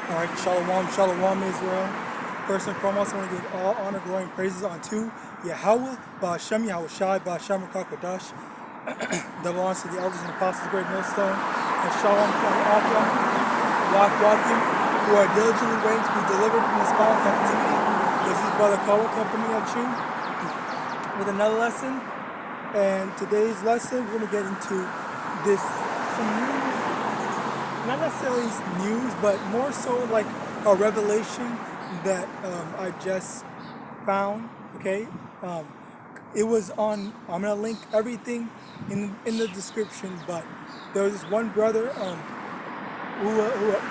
Alright, Shalom, Shalom Israel. First and foremost, I want to give all honor, glory, and praises unto Yahawah, BAHASHAM, YAHAWASHI, BAHASHAM, Rakakadash. Double honors to the elders and apostles, great millstone. And Shalom to all walking who are diligently waiting to be delivered from this foul captivity. This is Brother Kawa coming at you with another lesson. And today's lesson, we're going to get into this news, not necessarily news, but more so like a revelation that I just found. Okay, it was on. I'm gonna link everything in the description. But there was this one brother who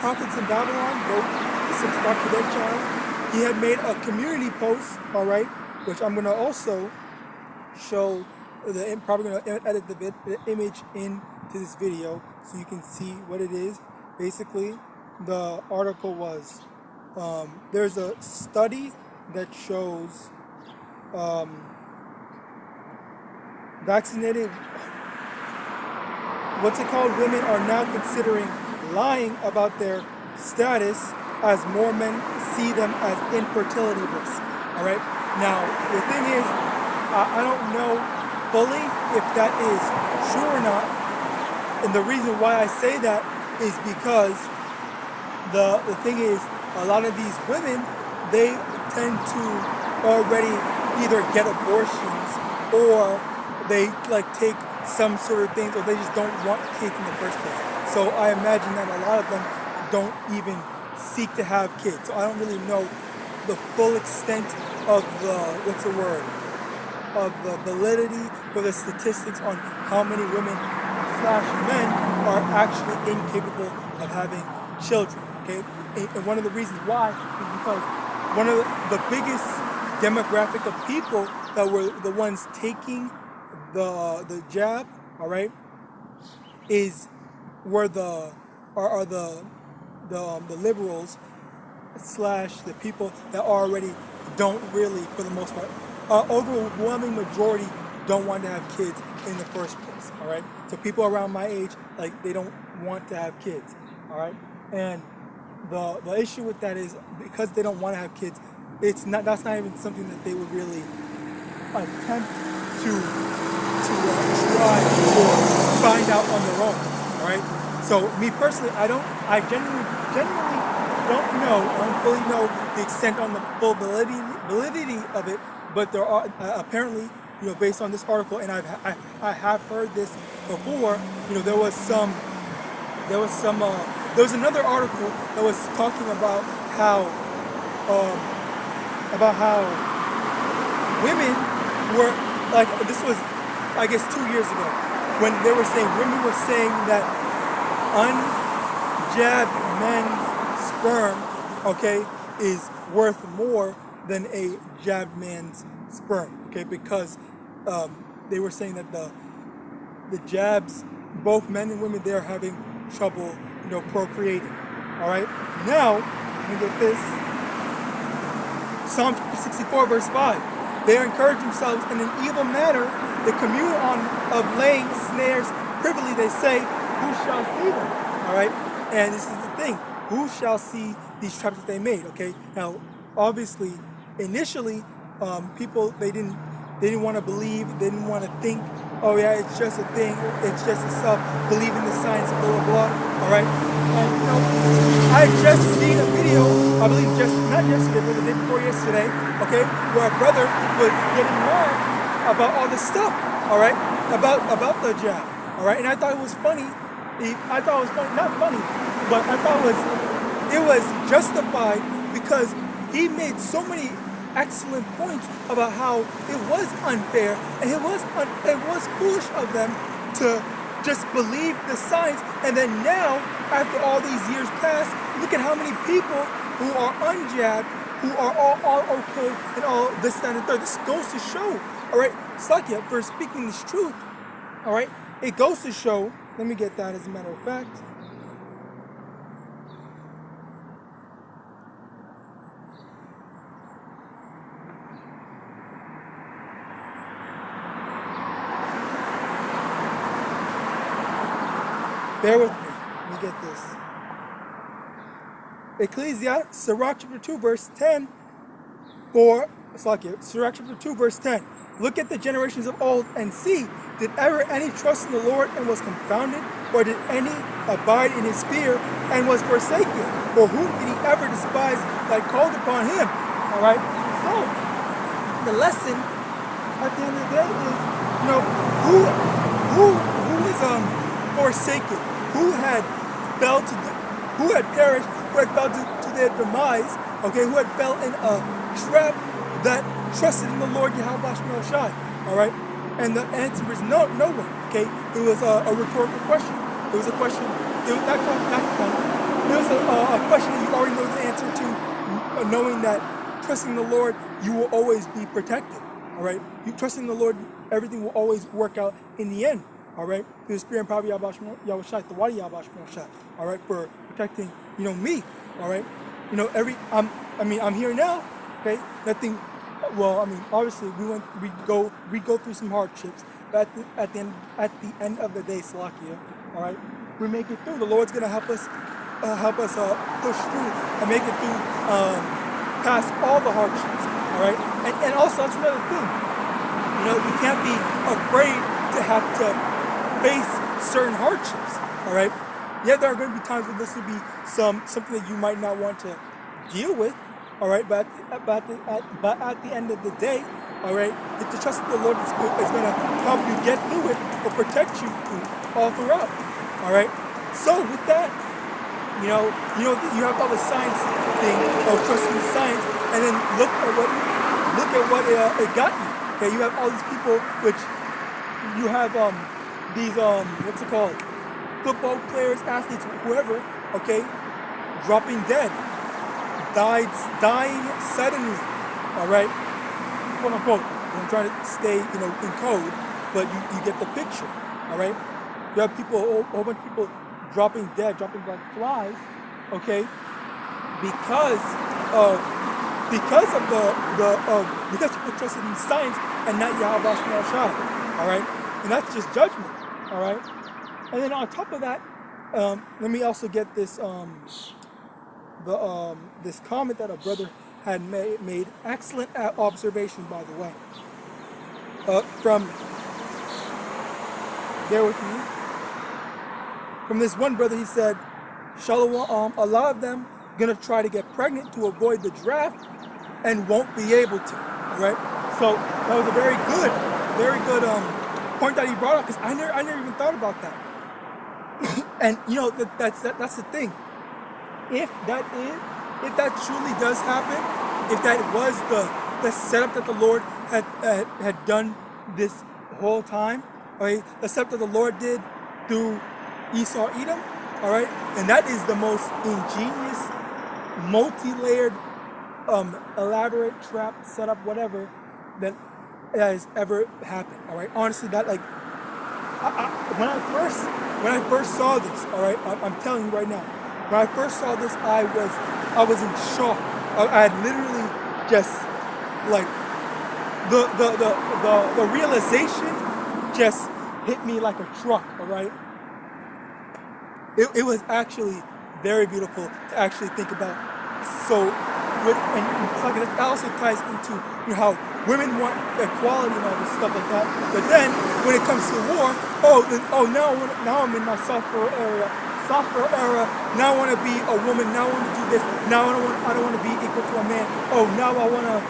prophets in Babylon. Go subscribe to their channel. He had made a community post. All right, which I'm gonna also show. Probably gonna edit the image into this video so you can see what it is. Basically, the article was there's a study that shows vaccinated, women are now considering lying about their status as more men see them as infertility risk. All right. Now the thing is, I don't know fully if that is true or not, and the reason why I say that is because the thing is, a lot of these women, they tend to already either get abortions or they like take some sort of things, or they just don't want kids in the first place. So I imagine that a lot of them don't even seek to have kids. So I don't really know the full extent of the of the validity or the statistics on how many women / men are actually incapable of having children. Okay, and one of the reasons why is because one of the biggest demographic of people that were the ones taking the jab, all right, are the liberals / the people that already don't really, for the most part, overwhelming majority don't want to have kids in the first place. All right, so people around my age, like, they don't want to have kids. All right, and the issue with that is because they don't want to have kids, that's not even something that they would really attempt to try or find out on their own. All right, so me personally, I genuinely don't fully know the extent on the full validity of it, but there are apparently, based on this article, and I have heard this before. There was another article that was talking about how women were, like, this was, I guess, 2 years ago, when they were saying, women were saying that unjabbed men's sperm, okay, is worth more than a jabbed man's sperm, okay, because they were saying that the jabs, both men and women, they're having trouble, procreating. All right, now let me get this. Psalm 64 verse 5. They encourage themselves in an evil manner. They commune of laying snares privily. They say, who shall see them? All right, and this is the thing. Who shall see these traps that they made? Okay, now obviously, initially, people, they didn't want to believe, they didn't want to think, oh yeah, it's just a thing, it's just a believe in the science, blah blah blah. All right, and I just seen a video, I believe not yesterday, but the day before yesterday, okay, where a brother was getting mad about all this stuff, all right, about the jab, all right, and I thought it was funny. Not funny, but I thought it was justified, because he made so many excellent points about how it was unfair and it was foolish of them to just believe the science. And then now, after all these years past, look at how many people who are unjabbed, who are all okay and all this, that, and the third. This goes to show, all right, Sakya, for speaking this truth, all right, it goes to show. Let me get that as a matter of fact. Bear with me. Let me get this. Ecclesiastes, Sirach chapter 2, verse 10, Sirach chapter 2, verse 10. Look at the generations of old and see, did ever any trust in the Lord and was confounded? Or did any abide in his fear and was forsaken? Or whom did he ever despise that called upon him? All right. So the lesson at the end of the day is, who is forsaken, who had perished, who had fell to their demise, okay, who had fell in a trap that trusted in the Lord YAHAWASHI. All right. And the answer is no one. Okay, it was a rhetorical question. It was a question. It was a question that you already know the answer to, knowing that trusting the Lord, you will always be protected. All right, you trusting the Lord, everything will always work out in the end. All right, through the Spirit and power of YAHAWASHI, the YAHAWAH. All right, for protecting, me. All right, I'm here now. Okay, nothing. Well, obviously we go through some hardships, but at the end of the day, Salakia, all right, we make it through. The Lord's gonna help us push through and make it through past all the hardships, all right. And also that's another thing, we can't be afraid to have to face certain hardships, all right. Yeah, there are going to be times where this will be something that you might not want to deal with. All right, but at the end of the day, all right, if the trust of the Lord is going to help you get through it or protect you all throughout. All right. So with that, you have all the science thing of trusting the science, and then look at what it got you. Okay, you have all these people, which you have these what's it called, football players, athletes, whoever. Okay, dropping dead. Dying suddenly, all right, quote unquote. I'm trying to stay, in code, but you get the picture, all right. You have people, a whole bunch of people dropping dead, dropping like flies, okay, because people trusted in science and not YAHAWASHI, all right, and that's just judgment, all right. And then on top of that, let me also get this. This comment that a brother had made, excellent observation, by the way. Bear with me. From this one brother, he said, Shalom, a lot of them gonna try to get pregnant to avoid the draft and won't be able to. All right. So that was a very good point that he brought up, because I never even thought about that. And that's the thing. If that truly does happen, if that was the setup that the Lord had done this whole time, right? The setup that the Lord did through Esau, Edom, all right, and that is the most ingenious, multi-layered, elaborate trap setup, whatever, that has ever happened. All right, honestly, that when I first saw this, all right, I'm telling you right now. When I first saw this, I was in shock. I had literally just like the realization just hit me like a truck. All right. It was actually very beautiful to actually think about. So, that also ties into how women want equality and all this stuff like that. But then when it comes to war, now I'm in my software era. Now I want to be a woman. Now I want to do this. Now I don't want to be equal to a man. Oh, now I want to,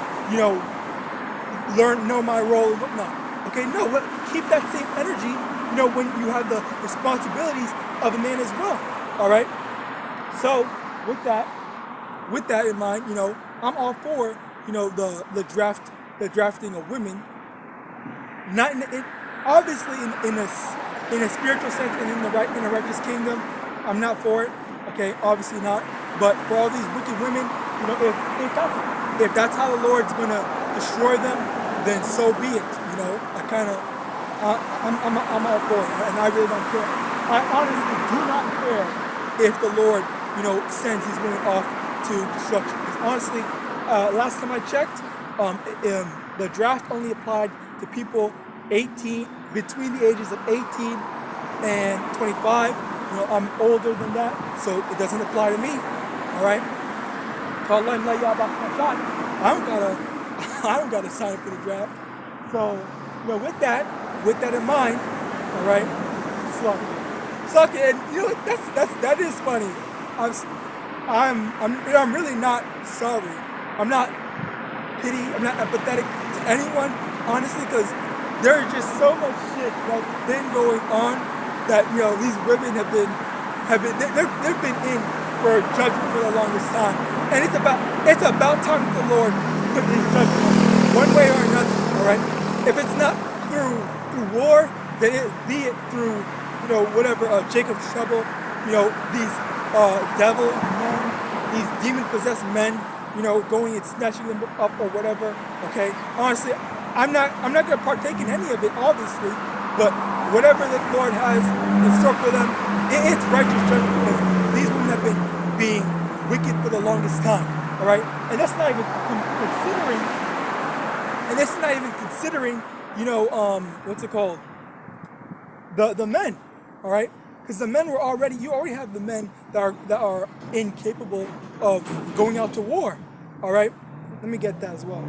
know my role and whatnot. Okay, no, but keep that same energy, when you have the responsibilities of a man as well. All right. So with that in mind, I'm all for the drafting of women. Not obviously in a spiritual sense and in a righteous kingdom. I'm not for it, okay, obviously not. But for all these wicked women, if that's how the Lord's gonna destroy them, then so be it. I'm all for it, and I really don't care. I honestly do not care if the Lord, sends these women off to destruction. Because honestly, last time I checked, the draft only applied to people between the ages of 18 and 25. I'm older than that, so it doesn't apply to me. All right. I don't gotta sign up for the draft. So, with that in mind, all right, suck it. And that is funny. I'm really not sorry. I'm not pity. I'm not empathetic to anyone, honestly, because there's just so much shit that's been going on that these women they've been in for judgment for the longest time, and it's about time that the Lord put his judgment one way or another. All right, if it's not through war, then be it through whatever Jacob's trouble, these devil men, these demon possessed men, going and snatching them up or whatever. Okay, honestly, I'm not going to partake in any of it, obviously, but whatever the Lord has in store for them, it's righteous judgment, because these women have been being wicked for the longest time. All right, and that's not even considering. And this is not even considering, what's it called? The men, all right? Because the men you already have the men that are incapable of going out to war, all right? Let me get that as well.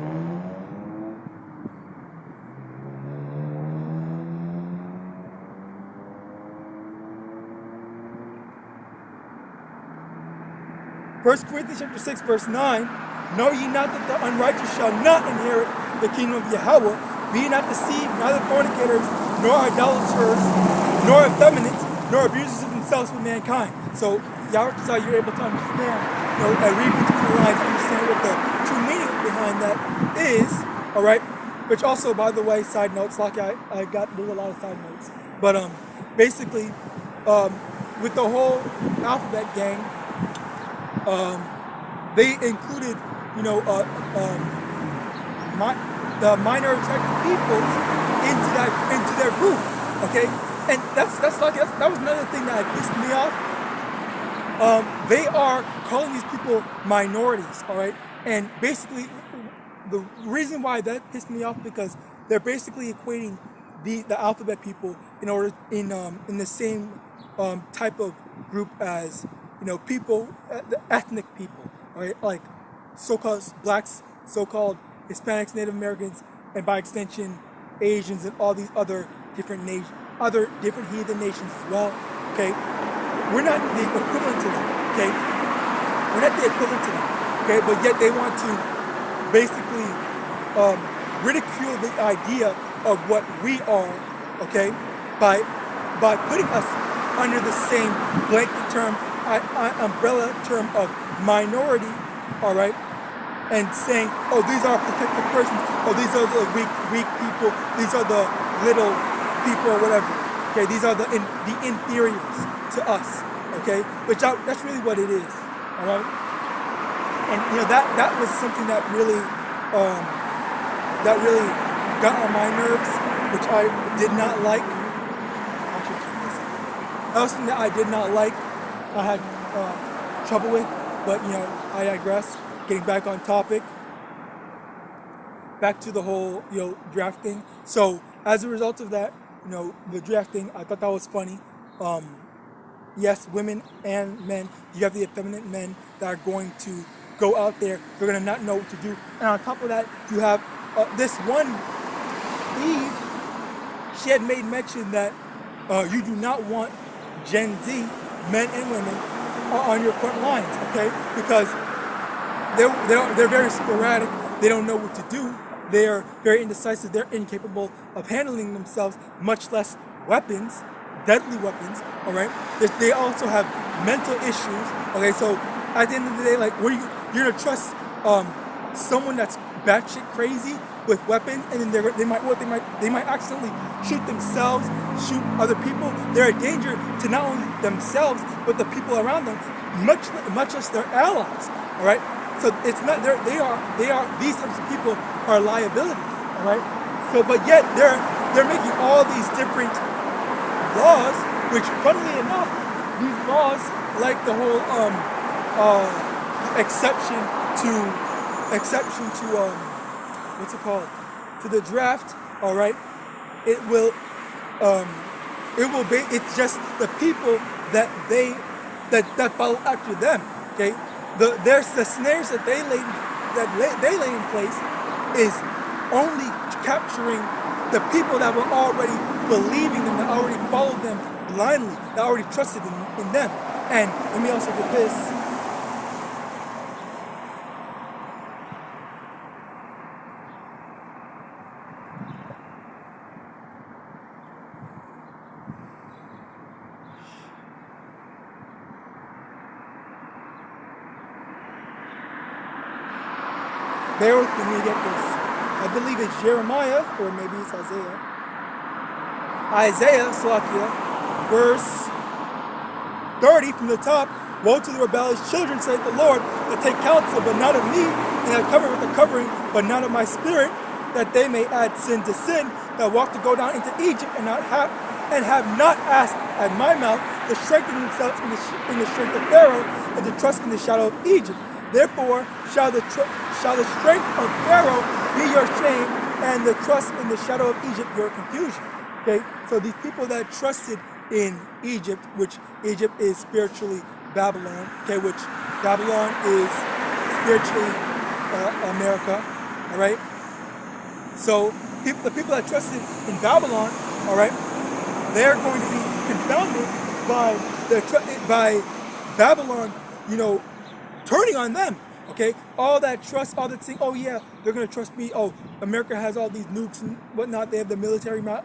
First Corinthians chapter 6, verse 9, know ye not that the unrighteous shall not inherit the kingdom of Yahawah? Be ye not deceived, neither fornicators, nor idolaters, nor effeminate, nor abusers of themselves with mankind. So, Yahawadah, you're able to understand, and read between the lines, understand what the true meaning behind that is, all right? Which also, by the way, side notes, like there's a lot of side notes. But basically, with the whole alphabet gang, they included, the minority peoples into their group, okay? And that was another thing that pissed me off. They are calling these people minorities, all right? And basically, the reason why that pissed me off, because they're basically equating the alphabet people in the same type of group as people, the ethnic people, all right? Like so-called blacks, so-called Hispanics, Native Americans, and by extension, Asians, and all these other different heathen nations as well. Okay, we're not the equivalent to them. Okay, we're not the equivalent to them. Okay, but yet they want to basically ridicule the idea of what we are. Okay, by putting us under the same blanket term, umbrella term of minority. All right. And saying, oh, these are protected persons, oh, these are the weak people, these are the little people or whatever. Okay, these are the inferiors to us. Okay, which that's really what it is. All right, and that was something that really got on my nerves, which I did not like. That was something that I did not like. I had trouble with, but I digress. Getting back on topic, back to the whole drafting. So as a result of that, the drafting, I thought that was funny. Yes, women and men. You have the effeminate men that are going to go out there. They're going to not know what to do. And on top of that, you have this one Eve. She had made mention that you do not want Gen Z men and women on your front lines, okay? Because they're very sporadic. They don't know what to do. They're very indecisive. They're incapable of handling themselves, much less weapons, deadly weapons. All right. They also have mental issues. Okay. So at the end of the day, like, you're gonna trust someone that's batshit crazy with weapons, and then they might accidentally shoot themselves, shoot other people. They're a danger to not only themselves but the people around them, much less their allies. All right. So it's not they are these types of people are liabilities, all right? So but yet they're making all these different laws, which funnily enough, these laws, like the whole exception to what's it called? To the draft, all right? It's just the people that follow after them, okay? there's the snares that they lay in place is only capturing the people that were already believing them, that already followed them blindly, that already trusted in them. And let me also get this. Bear with me to get this. I believe it's Jeremiah, or maybe it's Isaiah. Isaiah, Salakia, verse 30 from the top. Woe to the rebellious children, saith the Lord, that take counsel, but not of me, and that cover with the covering, but not of my spirit, that they may add sin to sin, that walk to go down into Egypt, and have not asked at my mouth to strengthen themselves in the strength of Pharaoh, and to trust in the shadow of Egypt. Therefore shall the strength of Pharaoh be your shame, and the trust in the shadow of Egypt your confusion. Okay, so these people that trusted in Egypt, which Egypt is spiritually Babylon, okay, which Babylon is spiritually America, all right? So the people that trusted in Babylon, all right, they're going to be confounded by Babylon, turning on them, okay? All that trust, all that thing, oh yeah, they're going to trust me. Oh, America has all these nukes and whatnot. They have the military might,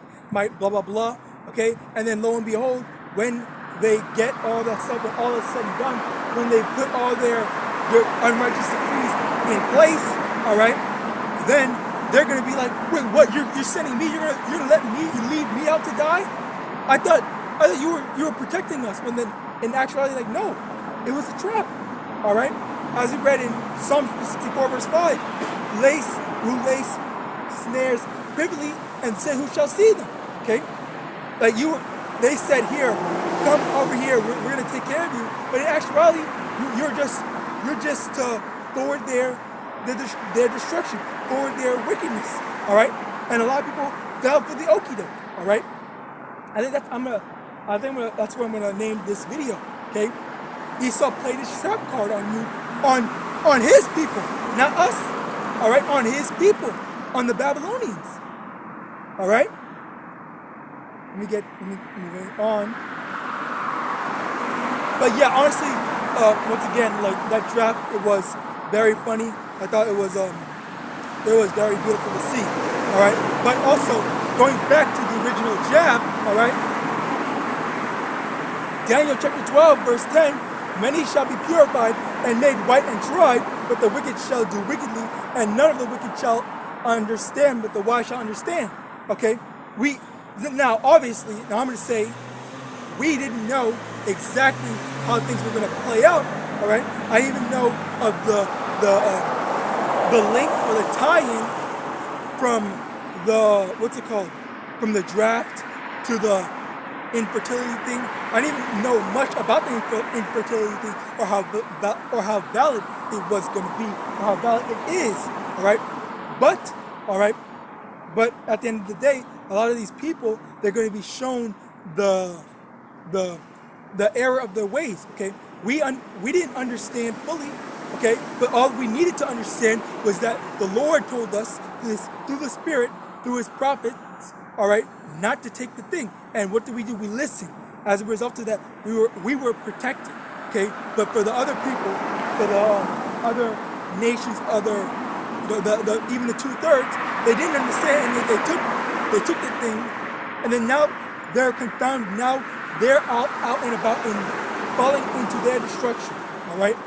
blah, blah, blah, okay? And then lo and behold, when they get all that stuff, when all is said and done, when they put all their unrighteous decrees in place, all right, then they're going to be like, wait, what? You're sending me? You're gonna let me? You leave me out to die? I thought you were protecting us. When then in actuality, like, no, it was a trap. All right, as we read in Psalm 64 verse 5, who lace snares privily and say, who shall see them? Okay, like they said here, come over here, we're gonna take care of you. But in actuality, you're just to forward their destruction, forward their wickedness. All right, and a lot of people fell for the okie doke. All right, I think that's what I'm gonna name this video. Okay. Esau played his trap card on you, on his people, not us. All right, on his people, on the Babylonians. All right. Let me move on. But yeah, honestly, once again, like that draft, it was very funny. I thought it was very beautiful to see. All right, but also going back to the original jab. All right, Daniel chapter 12, verse 10. Many shall be purified and made white and tried, but the wicked shall do wickedly, and none of the wicked shall understand, but the wise shall understand. Okay? Now obviously, I'm going to say, we didn't know exactly how things were going to play out. All right? I didn't even know of the link or the tie-in from from the draft to the infertility thing. I didn't even know much about the infertility thing, or how valid it was going to be, or how valid it is. All right, but at the end of the day, a lot of these people, they're going to be shown the error of their ways. Okay, we didn't understand fully. Okay, but all we needed to understand was that the Lord told us through the Spirit, through His prophets, all right, not to take the thing. And what do? We listened. As a result of that, we were protected. Okay, but for the other people, for the other nations, even the 2/3, they didn't understand, and they took the thing, and then now they're confounded. Now they're out and about and falling into their destruction. All right.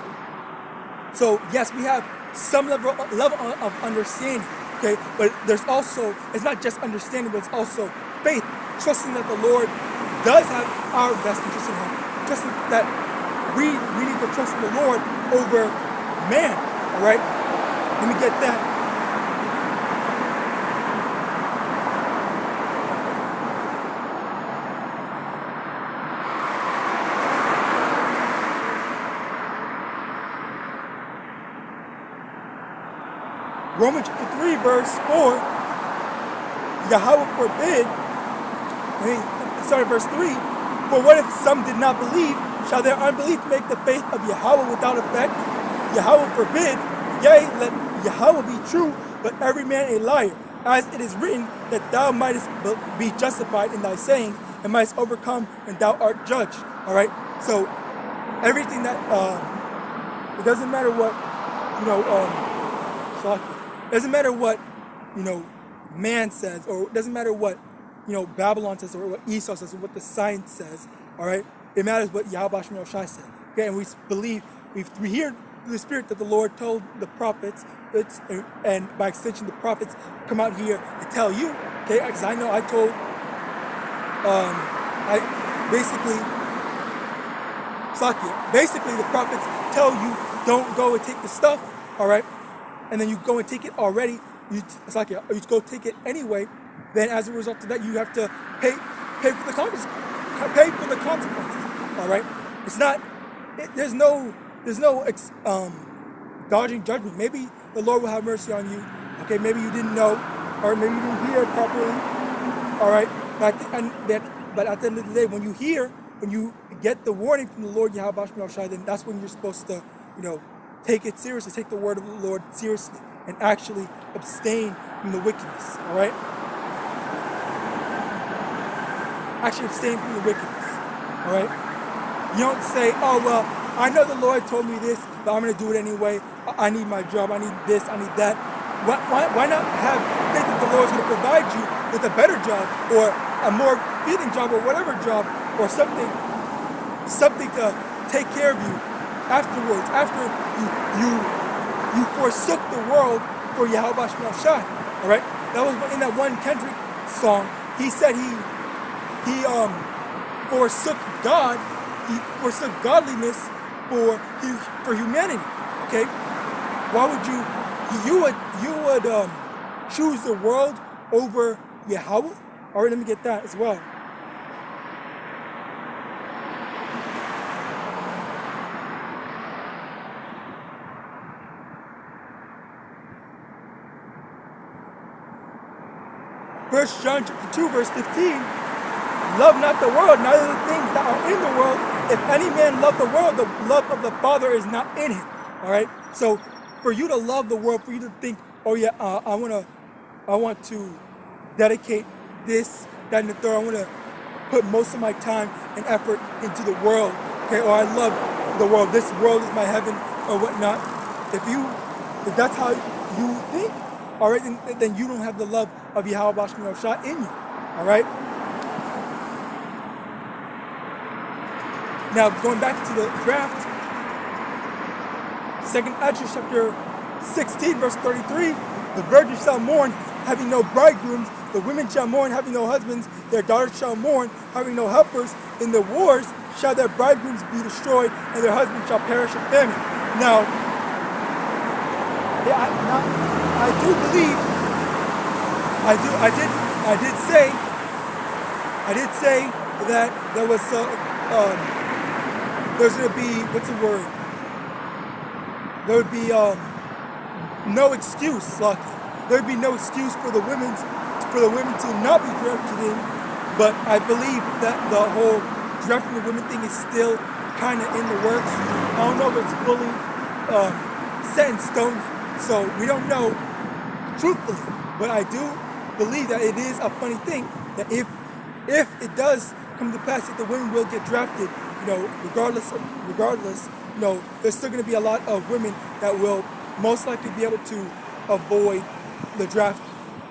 So yes, we have some level of understanding. Okay, but there's also, it's not just understanding, but it's also faith, trusting that the Lord does have our best interest in heart, trusting that we need to trust in the Lord over man. All right, let me get that. Romans chapter 3, verse 4, Yahweh forbid, start at verse 3, for what if some did not believe? Shall their unbelief make the faith of Yahweh without effect? Yahweh forbid, yea, let Yahweh be true, but every man a liar. As it is written, that thou mightest be justified in thy sayings, and mightest overcome when thou art judged. All right? So, everything that, it doesn't matter what, it doesn't matter what, man says, or it doesn't matter what, Babylon says, or what Esau says, or what the science says, all right? It matters what YAHAWASHI said. Okay, and we believe, we hear the Spirit that the Lord told the prophets, and by extension the prophets come out here to tell you, okay, because I know I told, basically the prophets tell you, don't go and take the stuff, all right? And then you go and take it already, you go take it anyway, then as a result of that, you have to pay for the consequences, all right? It's not, there's no dodging judgment. Maybe the Lord will have mercy on you. Okay, maybe you didn't know, or maybe you didn't hear properly. All right, but at the end of the day, when you get the warning from the Lord YAHAWASHI, then that's when you're supposed to, take it seriously, take the word of the Lord seriously, and actually abstain from the wickedness. All right, actually abstain from the wickedness. All right, you don't say, oh well, I know the Lord told me this, but I'm going to do it anyway. I need my job. I need this. I need that. Why not have faith that the Lord is going to provide you with a better job, or a more feeding job, or whatever job, or something to take care of you afterwards, after you forsook the world for YAHAWASHI. All right? That was in that one Kendrick song. He said he forsook God. He forsook godliness for humanity. Okay, why would you would choose the world over Yahweh? All right, let me get that as well. First John chapter 2, verse 15. Love not the world, neither the things that are in the world. If any man love the world, the love of the Father is not in him. All right. So, for you to love the world, for you to think, oh yeah, I want to dedicate this, that, and the third. I want to put most of my time and effort into the world. Okay. Or I love the world. This world is my heaven, or whatnot. If that's how you think, all right, then you don't have the love of YAHAWASHI in you. All right. Now, going back to the draft, 2nd Ezra chapter 16, verse 33, the virgins shall mourn, having no bridegrooms. The women shall mourn, having no husbands. Their daughters shall mourn, having no helpers. In the wars shall their bridegrooms be destroyed, and their husbands shall perish of famine. Now, I do believe, I did say that there was there's going to be, what's the word? There would be no excuse, Lucky. There would be no excuse for the women to not be drafted in, but I believe that the whole drafting the women thing is still kind of in the works. I don't know if it's fully set in stone, so we don't know truthfully, but I do believe that it is a funny thing that if it does come to pass that the women will get drafted, regardless, there's still going to be a lot of women that will most likely be able to avoid the draft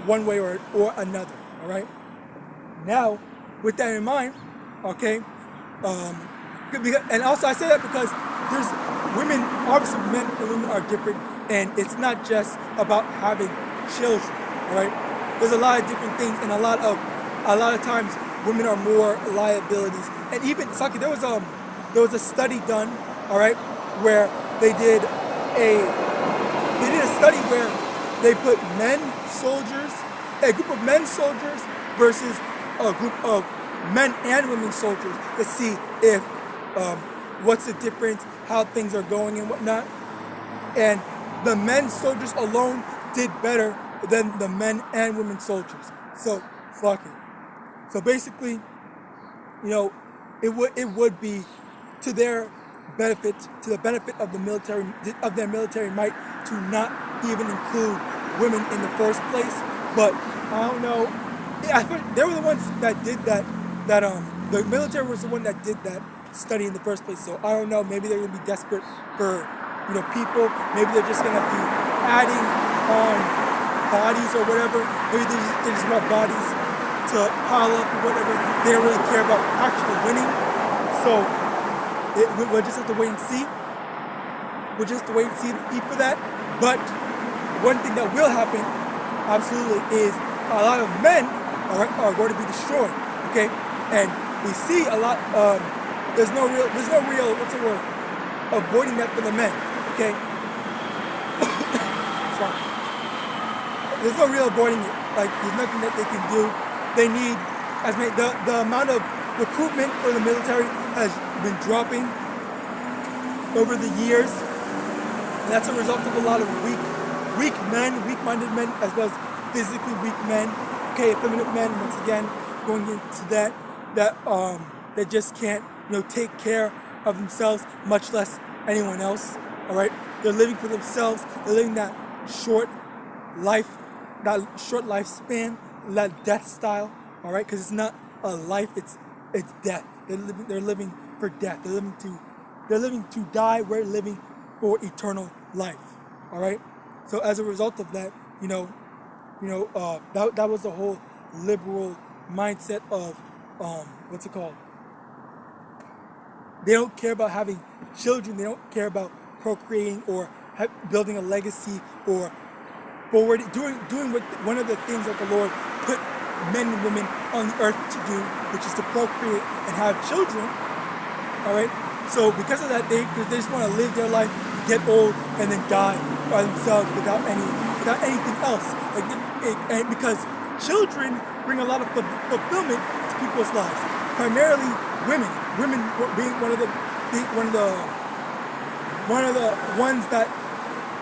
one way or another. All right. Now, with that in mind, okay, and also I say that because there's women, obviously men and women are different, and it's not just about having children. All right. There's a lot of different things, and a lot of times women are more liabilities. And even, Saki, there was a study done, all right, where they did a study where they put a group of men soldiers versus a group of men and women soldiers to see if what's the difference, how things are going and whatnot. And the men soldiers alone did better than the men and women soldiers. So, fuck it. So basically, it would be to their the benefit of the military, of their military might, to not even include women in the first place. But I don't know. I think they were the ones that did that. The military was the one that did that study in the first place. So I don't know. Maybe they're gonna be desperate for people. Maybe they're just gonna be adding on bodies or whatever. Maybe they just want bodies to pile up or whatever. They don't really care about actually winning. So we'll just have to wait and see. We'll just have to wait and see for that. But one thing that will happen, absolutely, is a lot of men are going to be destroyed. Okay, and we see a lot. There's no real. What's the word? Avoiding that for the men. Okay. Sorry. There's no real avoiding it. Like, there's nothing that they can do. They need, as many, the amount of recruitment for the military has been dropping over the years. And that's a result of a lot of weak men, weak-minded men, as well as physically weak men. Okay, effeminate men, once again, going into that just can't, take care of themselves, much less anyone else. All right, they're living for themselves. They're living that short lifespan, that death style. All right, because it's not a life; it's death. They're living for death. They're living to die. We're living for eternal life. All right. So as a result of that, that was the whole liberal mindset of what's it called? They don't care about having children. They don't care about procreating or building a legacy or doing one of the things that the Lord put men and women on the earth to do, which is to procreate and have children. All right. So because of that, they just want to live their life, get old, and then die by themselves without anything else. And because children bring a lot of fulfillment to people's lives, primarily women. Women being one of the ones that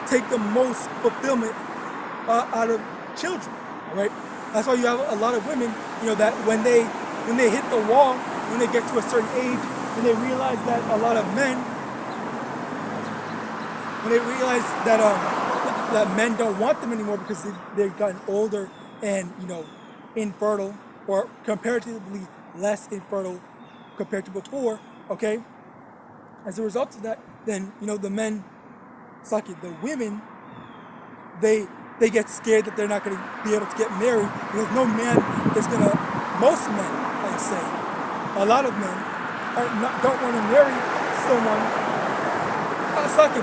take the most fulfillment out of children. All right. That's why you have a lot of women, that when they hit the wall, when they get to a certain age, when they realize that a lot of men, when they realize that men don't want them anymore because they've gotten older and infertile, or comparatively less infertile compared to before. Okay, as a result of that, then the men, the women, they get scared that they're not going to be able to get married, because no man is going to. Most men, I'll say, a lot of men don't want to marry someone.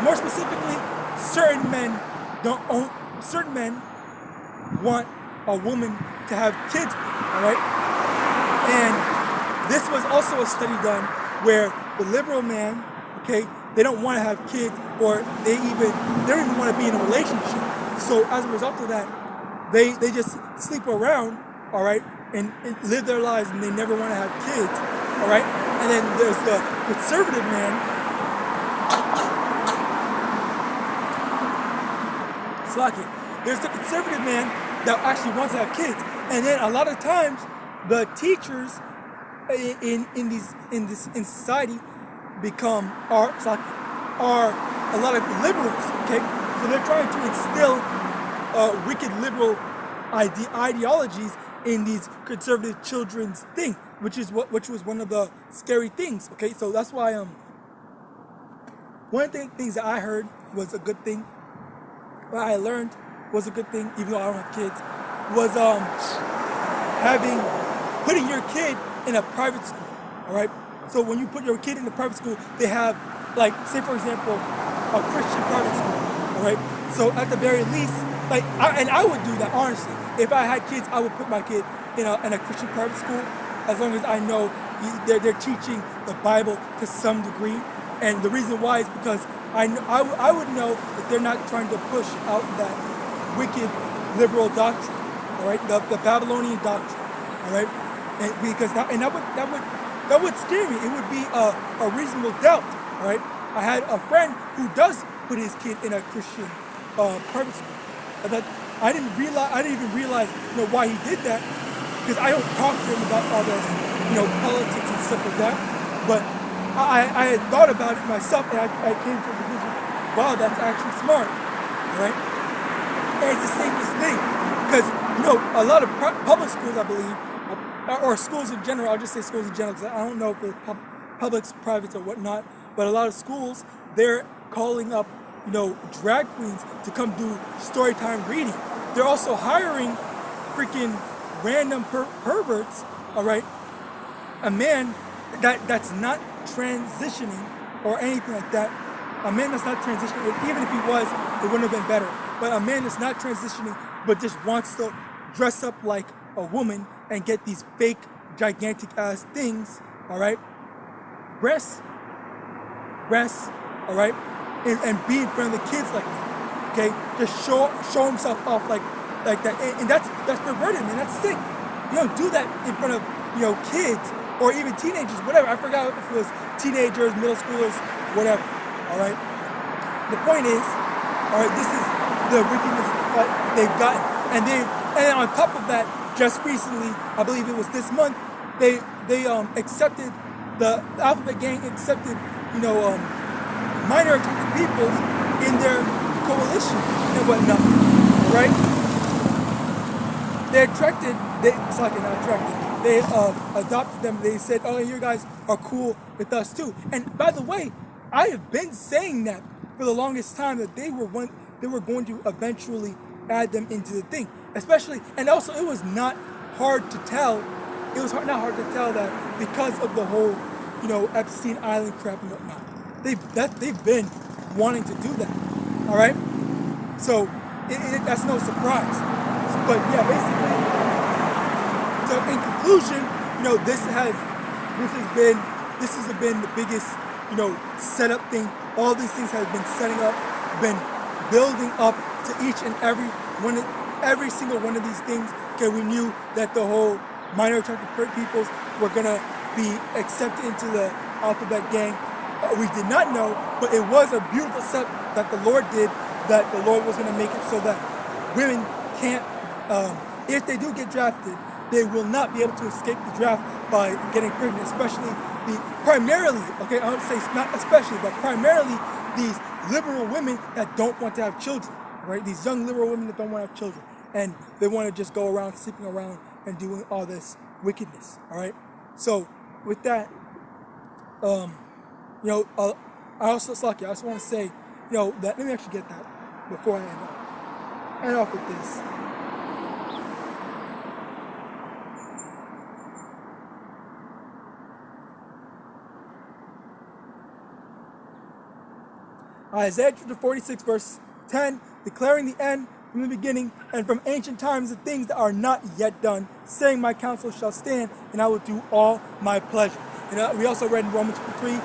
More specifically, certain men want a woman to have kids with, all right? And this was also a study done where the liberal man, okay, they don't want to have kids, or they don't even want to be in a relationship. So as a result of that, they just sleep around, all right, and live their lives, and they never want to have kids, all right? And then there's the conservative man. There's the conservative man that actually wants to have kids. And then a lot of times, the teachers in society are a lot of liberals. Okay, so they're trying to instill wicked liberal ideologies in these conservative children's thing, which was one of the scary things. Okay, so that's why one of the things that I heard was a good thing. What I learned was a good thing, even though I don't have kids, was putting your kid in a private school. All right. So when you put your kid in a private school, they have, like, say for example, a Christian private school. All right. So at the very least, I would do that honestly. If I had kids, I would put my kid in a Christian private school, as long as I know they're teaching the Bible to some degree. And the reason why is because I would know that they're not trying to push out that wicked liberal doctrine, all right, the Babylonian doctrine, all right, and because that would scare me. It would be a reasonable doubt, all right. I had a friend who does put his kid in a Christian private school. That I didn't even realize why he did that, because I don't talk to him about all this politics and stuff like that. But I had thought about it myself, and I came to the conclusion, wow, that's actually smart, right? And it's the safest thing, because a lot of public schools, I believe, or schools in general, I'll just say schools in general, because I don't know if it's publics, privates, or whatnot, but a lot of schools, they're calling up, drag queens to come do story time reading. They're also hiring freaking random perverts, all right? A man that's not transitioning or anything like that. A man that's not transitioning, even if he was, it wouldn't have been better. But a man that's not transitioning, but just wants to dress up like a woman and get these fake, gigantic ass things, all right? Breasts, all right? And be in front of the kids like that, okay? Just show himself off like that, and that's perverted, man. That's sick. You don't do that in front of kids or even teenagers, whatever. I forgot if it was teenagers, middle schoolers, whatever. All right. The point is, all right, this is the wickedness they've gotten, and on top of that, just recently, I believe it was this month, they accepted the Alphabet Gang accepted minor attracted peoples in their coalition and whatnot, right? They adopted them. They said, oh, you guys are cool with us too. And by the way, I have been saying that for the longest time, that they were going to eventually add them into the thing. Especially, and also it was not hard to tell. It was not hard to tell that because of the whole, Epstein Island crap and whatnot. They've been wanting to do that, all right? So that's no surprise. But yeah, basically. So in conclusion, this has been the biggest, setup thing. All these things have been setting up, been building up to each and every single one of these things. Okay, we knew that the whole minor attracted peoples were gonna be accepted into the Alphabet Gang. We did not know, but it was a beautiful step that the Lord did, that the Lord was going to make it so that women can't, if they do get drafted, they will not be able to escape the draft by getting pregnant, especially primarily, okay, I would say not especially, but primarily these liberal women that don't want to have children, right? These young liberal women that don't want to have children, and they want to just go around sleeping around and doing all this wickedness, all right? So with that, I also, Slaki, I just want to say, that, let me actually get that before I end off with this. Isaiah chapter 46, verse 10, declaring the end from the beginning and from ancient times the things that are not yet done, saying my counsel shall stand and I will do all my pleasure. And we also read in Romans 3,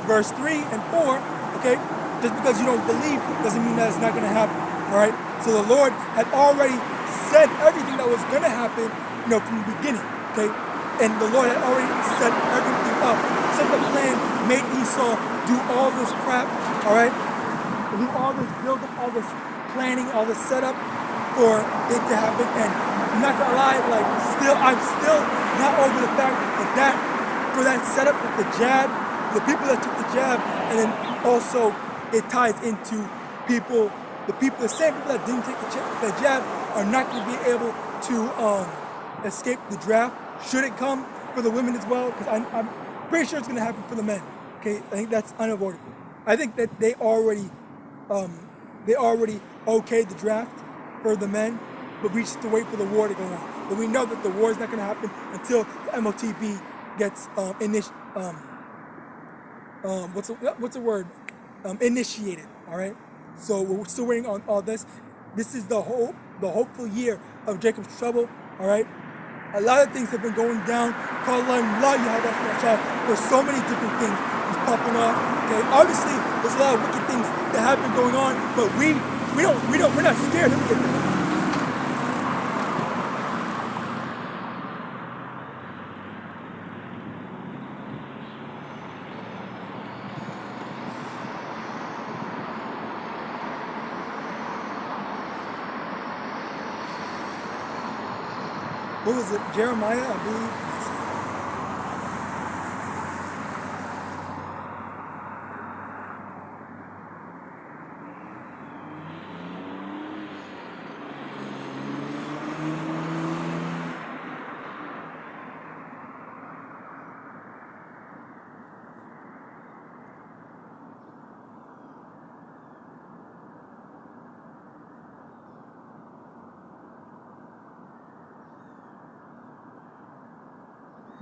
verse 3 and 4, okay? Just because you don't believe doesn't mean that it's not going to happen, all right? So the Lord had already said everything that was going to happen, from the beginning, okay? And the Lord had already set everything up, set the plan, made Esau do all this crap, all right? Do all this build-up, all this planning, all this setup for it to happen. And I'm not going to lie, I'm still not over the fact that for that setup with the jab, the people that took the jab, and then also it ties into the same people that didn't take the jab are not going to be able to escape the draft, should it come for the women as well, because I'm pretty sure it's going to happen for the men. Okay, I think that's unavoidable. I think that they already okayed the draft for the men, but we just have to wait for the war to go on. But we know that the war is not going to happen until the MOTB gets initiated. All right. So we're still waiting on all this. This is the hopeful year of Jacob's trouble. All right. A lot of things have been going down. Call YAHAWAH for so many different things is popping off. Okay. Obviously, there's a lot of wicked things that have been going on, but we're not scared. Let me get that. What was it? Jeremiah, I believe.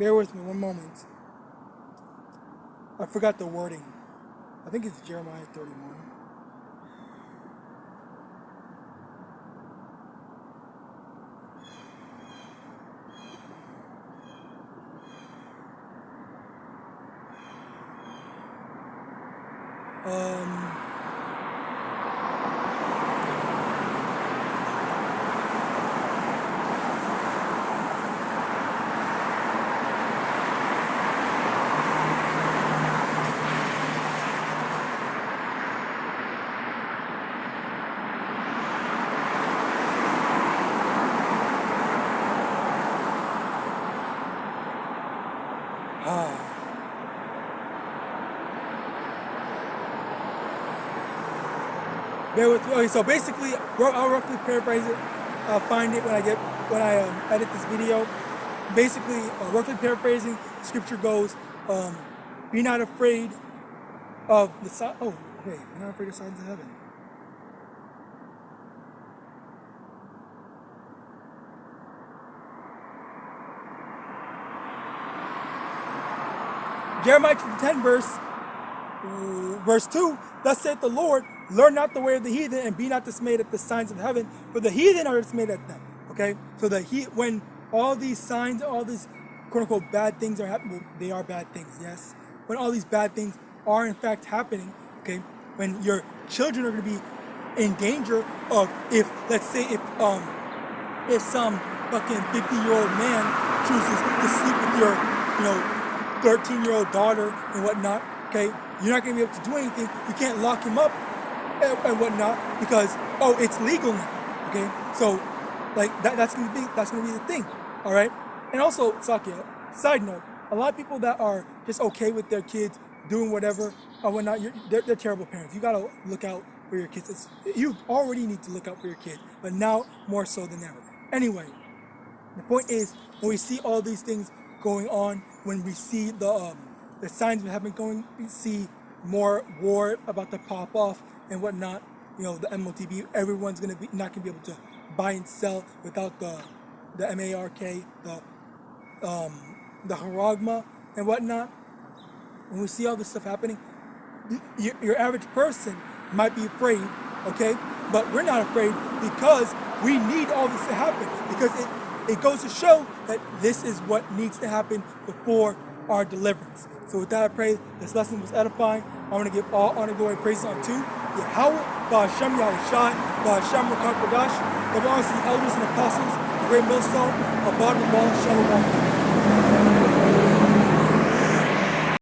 Bear with me one moment. I forgot the wording. I think it's Jeremiah 31. Bear with me. Okay, so basically, I'll roughly paraphrase it. I'll find it when I edit this video. Basically, roughly paraphrasing, scripture goes, "Be not afraid of the sign." Oh, wait, be not afraid of signs of heaven. Jeremiah 10 verse 2, "Thus saith the Lord, learn not the way of the heathen, and be not dismayed at the signs of heaven, for the heathen are dismayed at them." Okay, so when all these signs, all these quote unquote bad things are happening, well, they are bad things, yes. When all these bad things are in fact happening, okay, when your children are going to be in danger of, let's say if some fucking 50-year-old man chooses to sleep with your 13-year-old daughter and whatnot, okay, you're not going to be able to do anything. You can't lock him up and whatnot because it's legal now. Okay, so like that's gonna be the thing. All right, and also, Sakia, side note, a lot of people that are just okay with their kids doing whatever or whatnot, they're terrible parents. You gotta look out for your kids. You already need to look out for your kids, but now more so than ever. Anyway, the point is, when we see all these things going on, when we see the signs of heaven going, we see more war about to pop off and whatnot. The MOTB, everyone's not gonna be able to buy and sell without the MARK, the haragma and whatnot. When we see all this stuff happening, your average person might be afraid, okay? But we're not afraid because we need all this to happen, because it goes to show that this is what needs to happen before our deliverance. So with that, I pray this lesson was edifying. I want to give all honor, glory, and praise unto Yahawah, Bahasham Yahawashi, Bahasham Rakakadash, the honors to the elders and apostles, the great millstone, above the ball, SHAMAIWAN.